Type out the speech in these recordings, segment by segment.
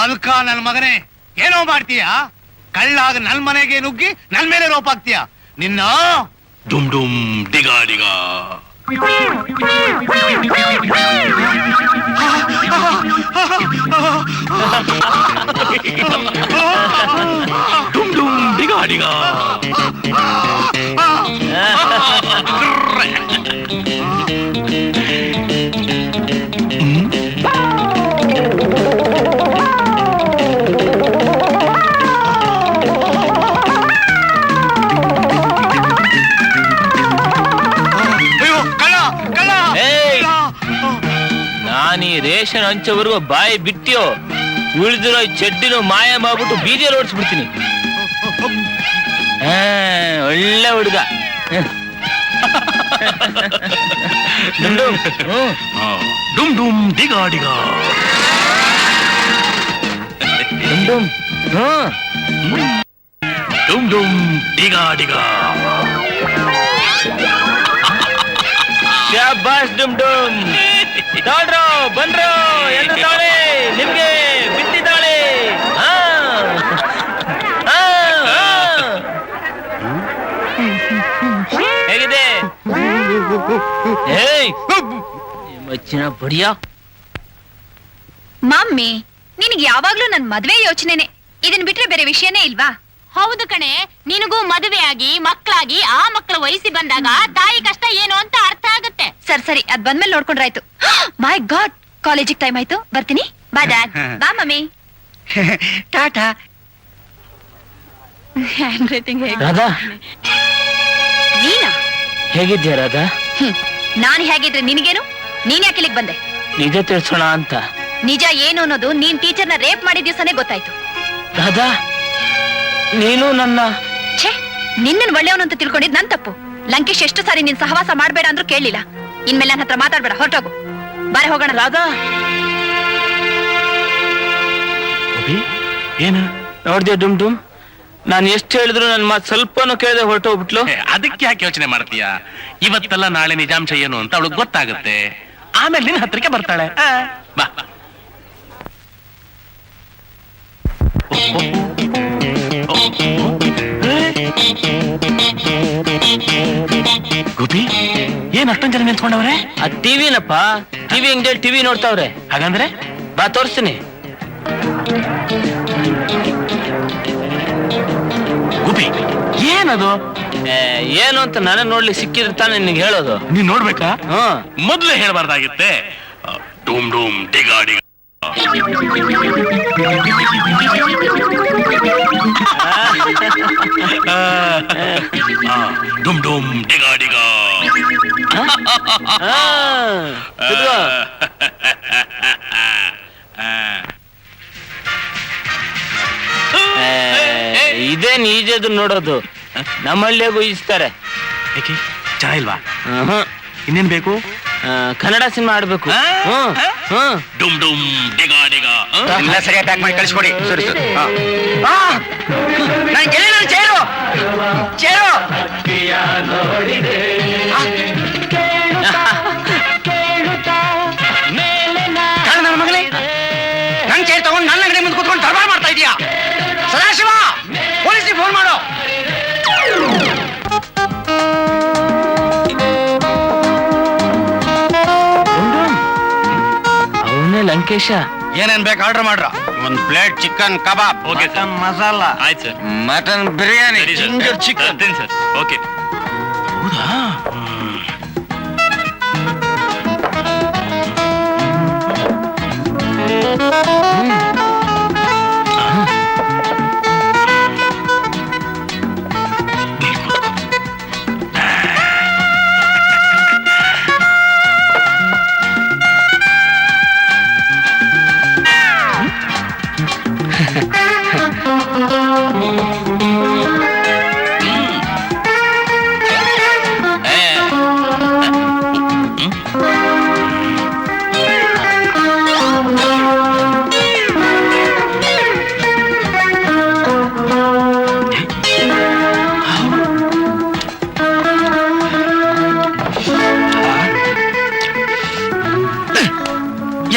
ಅಲ್ಕ ನನ್ ಮಗನೇ, ಏನೋ ಮಾಡ್ತೀಯ? ಕಳ್ಳಾಗ ನನ್ ಮನೆಗೆ ನುಗ್ಗಿ ನನ್ ಮೇಲೆ ರೋಪ್ ಹಾಕ್ತೀಯ ನಿನ್ನ. ಡುಮ್ ಡುಮ್ ಡಿಗಾ ಡಿಗಾ. ಡುಮ್ ಡುಮ್ ಡಿಗಾ ಡಿಗಾ. ನಾನೀ ರೇಷನ್ ಹಂಚೋವರೆಗೂ ಬಾಯಿ ಬಿಟ್ಟಿಯೋ ಉಳಿದಿರೋ ಚಡ್ಡಿನೂ ಮಾಯ ಮಾಡ್ಬಿಟ್ಟು ಬೀದಿಯಲ್ಲಿ ಓಡಿಸ್ಬಿಡ್ತೀನಿ. ಒಳ್ಳೆ ಹುಡುಗ. ಡುಮ್ ಡುಮ್ ಡಿಗಾ ಡಿಗಾ. ಡುಮ್ ಡುಮ್ ಡುಮ್ ಡುಮ್ ಡಿಗಾ ಡಿಗಾ. ಶಾಬಾಸ್ ಡುಮ್ ಡುಮ್. ತಾಳ್ರೋ ಬಂದ್ರೋ ಎಂದು ತಾಳೆ ನಿಮ್ಗೆ ಬಿಟ್ಟಿದ್ದಾಳೆ. ಹೇಗಿದೆ ಮಚ್ಚಿನ ಬಡಿಯ? ಮಮ್ಮಿ, ನಿನಗೆ ಯಾವಾಗ್ಲೂ ನನ್ ಮದ್ವೆ ಯೋಚನೆನೆ, ಇದನ್ ಬಿಟ್ರೆ ಬೇರೆ ವಿಷಯನೇ ಇಲ್ವಾ? ಹೌದು ಕಣೆ, ನಿನಗೂ ಮದುವೆ ಆಗಿ ಮಕ್ಕಳಾಗಿ ಆ ಮಕ್ಕಳ ವಯಸ್ಸಿ ಬಂದಾಗ ತಾಯಿ ಕಷ್ಟ ಏನು ಅಂತ ಅರ್ಥ ಆಗುತ್ತೆ. ಸರಿ, ಅದ್ ಬಂದ್ಮೇಲೆ ನೋಡ್ಕೊಂಡ್ರಾಯ್ತು. ಮೈ ಗಾಡ್, ಕಾಲೇಜಿಗೆ ಟೈಮ್ ಆಯ್ತು, ಬರ್ತೀನಿ. ಬಾ ಡ್ಯಾಡ್. ಬಾ ಮಮ್ಮಿ. ಟಾಟಾ. ರಾಧಾ, ನೀನಾ? ಹೇಗಿದ್ಯಾ ರಾಧಾ? ನಾನ್ ಹೇಗಿದ್ರೆ ನಿನಗೇನು? ನೀನ್ ಯಾಕೆ ಇಲ್ಲಿಗೆ ಬಂದೆ? ನಿಜ ತಿಳಿಸೋಣ ಅಂತ. ನಿಜ ಏನು ಅನ್ನೋದು ನೀನ್ ಟೀಚರ್ನ ರೇಪ್ ಮಾಡಿದ ದಿವಸನೇ ಗೊತ್ತಾಯ್ತು. ರಾಧಾ, ನೀನು ನನ್ನ ಛೇ, ನಿನ್ನನ್ ಒಳ್ಳೆಯವನು ಅಂತ ತಿಳ್ಕೊಂಡಿದ್ ನನ್ ತಪ್ಪು. ಲಂಕೇಶ್ ಎಷ್ಟು ಸಾರಿ ನಿನ್ ಸಹವಾಸ ಮಾಡ್ಬೇಡ ಅಂದ್ರೂ ಕೇಳಲಿಲ್ಲ. ಇನ್ಮೇಲೆ ನನ್ನ ಹತ್ರ ಮಾತಾಡ್ಬೇಡ, ಹೊರಟೋಗು. ಬಾರೆ ಹೋಗೋಣ. ರಾಧಾ, ಏನು ನೋಡ್ದೆ ಡುಮ್ ಡುಮ್, ನಾನು ಎಷ್ಟು ಹೇಳಿದ್ರು ನನ್ನ ಮಾತು ಸ್ವಲ್ಪನೂ ಕೇಳದೆ ಹೊರಟೋಗ್ಬಿಟ್ಲು. ಅದಕ್ಕೆ ಯಾಕೆ ಯೋಚನೆ ಮಾಡ್ತೀಯಾ? ಇವತ್ತೆಲ್ಲ ನಾಳೆ ನಿಜಾಂಶ ಏನು ಅಂತ ಅವಳಿಗೆ ಗೊತ್ತಾಗುತ್ತೆ. ಆಮೇಲೆ ನಿನ್ನ ಹತ್ರಕ್ಕೆ ಬರ್ತಾಳೆ. ಬಾ. ಗೋಪಿ, ಏನ್ ಅಷ್ಟೊಂದ್ ಜನ ನಿಂತ್ಕೊಂಡವ್ರೆ? ಅದ್ ಟಿವಿನಪ್ಪ, ಟಿವಿ ಅಂಗಡಿ ಟಿವಿ ನೋಡ್ತಾವ್ರೆ. ಹಾಗಂದ್ರೆ ಬಾ ತೋರಿಸ್ತೀನಿ. ಗೋಪಿ, ಏನದು? ಏನು ಅಂತ ನನಗ್ ನೋಡ್ಲಿಕ್ಕೆ ಸಿಕ್ಕಿದ್ರೆ ತಾನೇ ನಿನ್ಗೆ ಹೇಳೋದು. ನೀನ್ ನೋಡ್ಬೇಕಾ? ಮೊದ್ಲೇ ಹೇಳ್ಬಾರ್ದಾಗಿತ್ತೆ. ಡೂಮ್ ಡೂಮ್ ಡಿಗಾ ಡಿಗಾ. ಡುಮ್ ಡುಮ್ ಡಿಗಾ ಡಿಗಾ. ಇದೇನ್ ಈಜದು ನೋಡೋದು, ನಮ್ಮಲ್ಲಿಗೂ ಈಜ್ತಾರೆ. ಯಾಕೆ ಚೆನ್ನಾ ಇಲ್ವಾ? ಇನ್ನೇನ್ ಬೇಕು? ಕನ್ನಡ ಸಿನಿಮಾ ಆಡ್ಬೇಕು. ಡುಮ್ ಡುಮ್ ಡಿಗಾ ಡಿಗಾ. ಎಲ್ಲ ಸರಿಯಾಗಿ ಪ್ಯಾಕ್ ಮಾಡಿ ಕಳಿಸ್ಕೊಡಿ. ಸರಿ ಸರಿ. ನಾನು ಗೆಲ್ಲ ಚೇರು ಚೇರು. ನನ್ನ ಮಗಳೇ, ನನ್ ಚೇರ್ ತಗೊಂಡು ನನ್ನ ಅಂಗಡಿ ಮುಂದೆ ಕೂತ್ಕೊಂಡು ದರ್ಬಾರ್ ಮಾಡ್ತಾ ಇದೀಯಾ? ಸದಾಶಿವ, ಪೊಲೀಸಿಗೆ ಫೋನ್ ಮಾಡು. ಅವನೇ ಲಂಕೇಶ. ಏನೇನ್ ಬೇಕು ಆರ್ಡರ್ ಮಾಡ್ರ? ಒಂದ್ ಪ್ಲೇಟ್ ಚಿಕನ್ ಕಬಾಬ್, ಮಟನ್ ಮಸಾಲ, ಆಯ್ತು sir. Mutton biryani, ginger chicken. Sir, okay. ಹೌದಾ?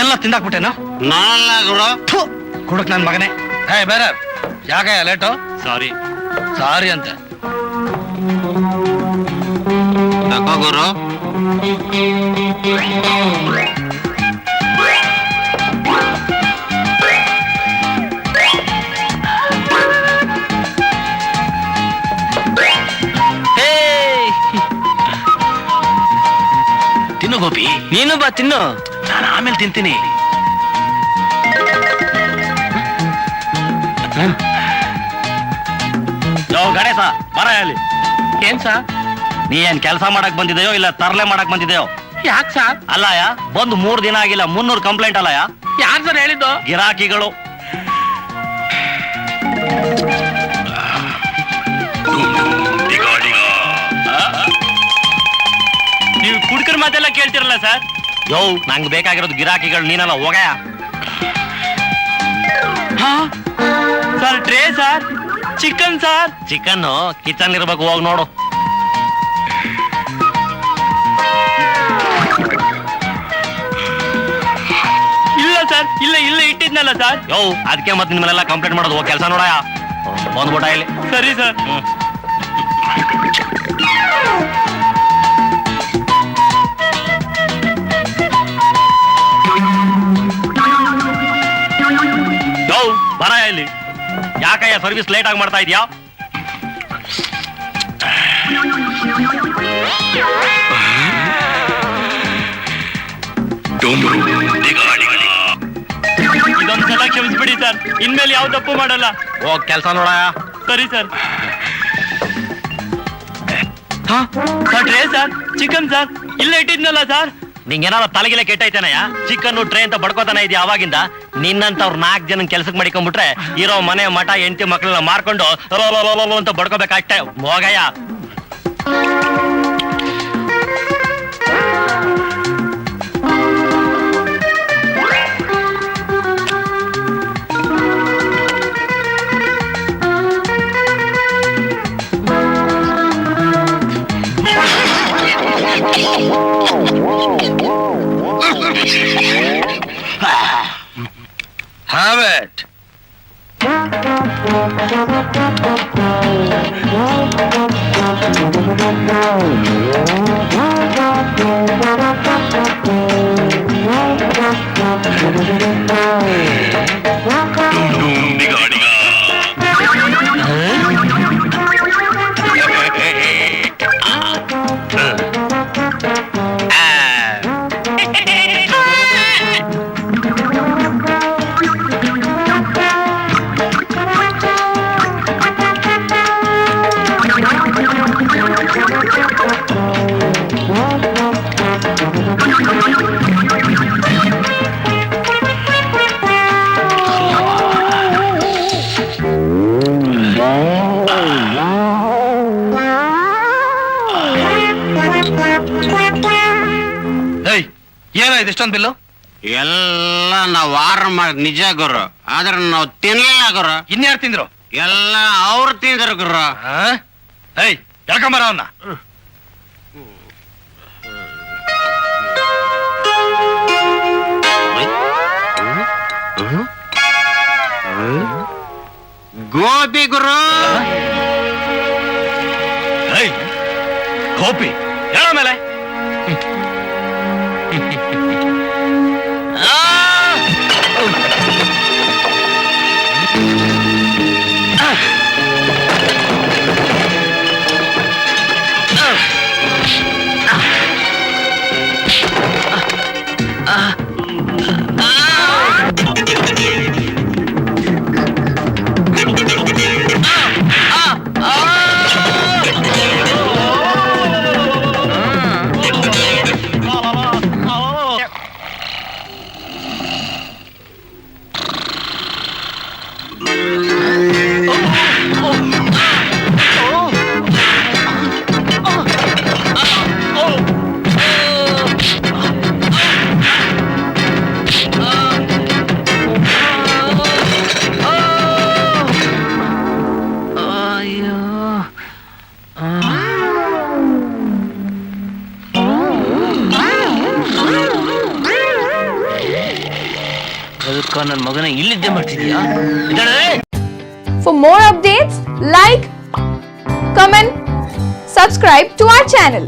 ಎಲ್ಲ ತಿಂದಾಕ್ಬಿಟ್ಟೇನೋ? ನಾನಲ್ಲ ಗುರು. ಕುಡಕ್ ನನ್ ಮಗನೇ. ಹೇ ಬೇರೆ ಯಾಕೆ ಲೇಟು? ಸಾರಿ. ಸಾರಿ ಅಂತ ಗುರು. ತಿನ್ನು ಗೋಪಿ. ನೀನು ಬಾ ತಿನ್ನು. ನಾನು ಆಮೇಲೆ ತಿಂತೀನಿ. ಗಣೇಶ ಬರ ಅಲ್ಲಿ. ಏನ್ ಸಾ? ನೀ ಏನ್ ಕೆಲಸ ಮಾಡಕ್ ಬಂದಿದೆಯೋ ಇಲ್ಲ ತರಲೆ ಮಾಡಕ್ ಬಂದಿದೆಯೋ? ಯಾಕೆ ಸಾರ್? ಅಲ್ಲಯ್ಯ, ಬಂದು 3 ದಿನ ಆಗಿಲ್ಲ 300 ಕಂಪ್ಲೇಂಟ್ ಅಲ್ಲಯ್ಯ. ಯಾರು ಸರ್ ಹೇಳಿದ್ದು? ಗಿರಾಕಿಗಳು. ನೀವು ಕುಡ್ಕರ್ ಮಾತೆಲ್ಲ ಕೇಳ್ತಿರಲ್ಲ ಸರ್. ಯೋ, ನಂಗೆ ಬೇಕಾಗಿರೋದು ಗಿರಾಕಿಗಳು, ನೀನಲ್ಲ. ಹೋಗಯ್ಯ. Sir tray sir, chicken sir. Chicken kitchen ಇರ್ಬೇಕು, ಹೋಗಿ ನೋಡು. ಇಲ್ಲ ಸರ್, ಇಲ್ಲ ಇಟ್ಟಿದ್ನಲ್ಲ ಸರ್. ಯೋ, ಅದಕ್ಕೆ ಮತ್ತೆ ನಿಮ್ಮನ್ನೆಲ್ಲ ಕಂಪ್ಲೇಂಟ್ ಮಾಡೋದು. ಹೋಗಿ ಕೆಲಸ ನೋಡಯ್ಯ. ಬಂದ್ಬಿಟ್ಟ ಇಲ್ಲಿ. ಸರಿ ಸರ್. ಯೋ, ಬರ ಇಲ್ಲಿ. ಯಾಕಯ್ಯ ಸರ್ವಿಸ್ ಲೇಟ್ ಆಗಿ ಮಾಡ್ತಾ ಇದೀಯಾ? ಇದೊಂದ್ಸಲ ಕ್ಷಮಿಸ್ಬಿಡಿ ಸರ್, ಇನ್ಮೇಲೆ ಯಾವ ತಪ್ಪು ಮಾಡಲ್ಲ. ಹೋಗ್ ಕೆಲಸ ನೋಡಯ್ಯ. ಸರಿ sir. Sir tray sir, chicken sir, ಇಲ್ಲೇ ಇಟ್ಟಿದ್ನಲ್ಲ ಸರ್. ನಿಂಗೇನಾದ್ರು ತಲೆಗಿಲೆ ಕೆಟ್ಟೈತೇನಯ್ಯ? ಚಿಕನ್ ಟ್ರೇ ಅಂತ ಬಡ್ಕೋತಾನೆ ಇದೆಯಾ ಅವಾಗಿಂದ? ನಿನ್ನಂತವ್ರು 4 ಜನ ಕೆಲ್ಸಕ್ಕೆ ಮಾಡಿಕೊಂಡ್ಬಿಟ್ರೆ ಇರೋ ಮನೆ ಮಠ ಹೆಂಡತಿ ಮಕ್ಕಳನ್ನ ಮಾರ್ಕೊಂಡು ಅಂತ ಬಡ್ಕೋಬೇಕಷ್ಟೇ. ಹೋಗಯ್ಯ. Have it. ಏನಾಯ್ತು ಇಷ್ಟೊಂದು ಬಿಲ್ಲು? ಎಲ್ಲ ನಾವು ವಾರ ಮಾಡಿ ನಿಜ ಗುರು, ಆದ್ರೆ ನಾವು ತಿನ್ಲಿಲ್ಲ ಗುರು. ಇನ್ಯಾರು ತಿಂದ್ರು? ಎಲ್ಲ ಅವ್ರು ತಿಂದ್ರು ಗುರು. ಏಯ್, ಎಳ್ಕೊಂಬರ ಅವನ್ನ. ಗೋಪಿ ಗುರು. ಏಯ್, ಗೋಪಿ ಹೇಳೋ ಮೇಲೆ. ಅದಕ್ಕ ನನ್ ಮಗನ ಇಲ್ಲಿದ್ದೆ ಮಾಡ್ತಿದ್ಯಾ ಇದ್ದಾಳೆ? For more updates, like, comment, subscribe to our channel.